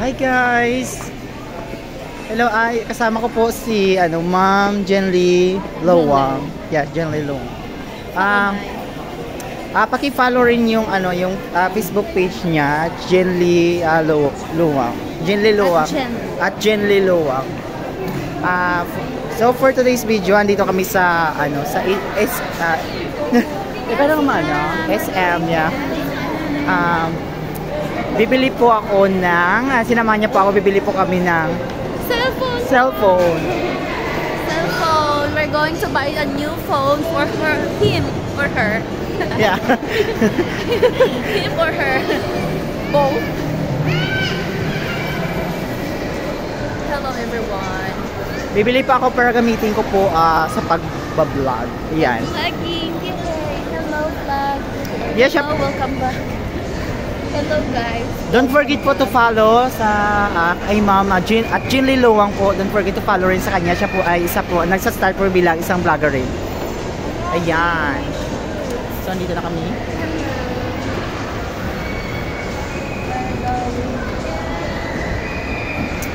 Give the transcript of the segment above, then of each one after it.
Hi guys! Hello, kasama ko po si Ma'am Jenly Lowang. Yeah, Jenly Lowang. Paki-follow rin yung Facebook page niya, Jenly Lowang. Jenly Lowang. At Jenly Lowang. So for today's video, andito kami sa SM niya. Bibili po ako ng sinamahan niya po ako, bibili po kami ng cellphone. We're going to buy a new phone for him or her. Yeah. Him or her. Both. Hello everyone. Bibili pa ako para gamitin ko po sa pag-vlog. Yan. Vlogging. Hello vlog. Yes, hello, welcome back. Hello guys. Don't forget po to follow sa kay Ma'am Jenly Lowang po. Don't forget to follow rin sa kanya. Siya po ay isa po nagsa-start po bilang isang vlogger rin. Ayan. So andito na kami.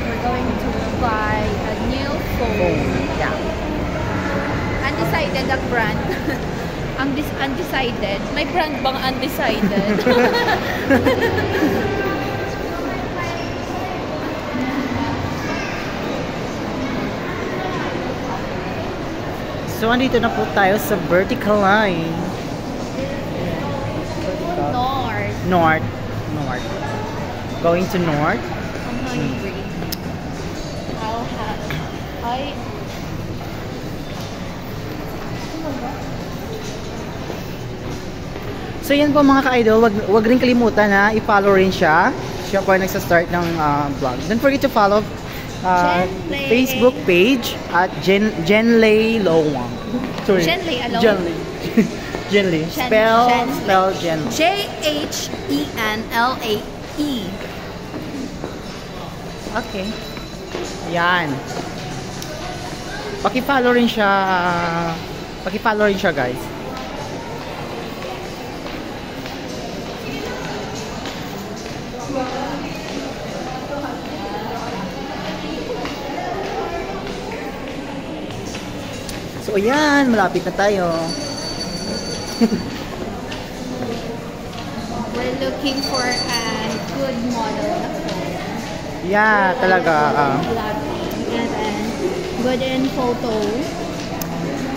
We're going to buy a new phone. Yeah. Undecided ang brand. Undecided. May brand bang undecided? So andito na po tayo sa vertical line. North. Going to north. I'm hungry. So yan po mga ka-idol, wag rin kalimutan na i-follow rin siya. Siya po ay nagsa-start ng vlog. Don't forget to follow Facebook page at Jenly Lowang. Sorry. Jenly alone. Jenly. Spell Jenly. Jenlae. Okay. Yan. Paki-follow rin siya. Guys. So ayan, malapit na tayo. We're looking for a good model na phone. Yeah, talaga. And then good in photo.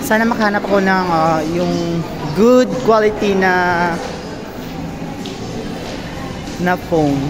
Sana makahanap ako ng yung good quality na phone.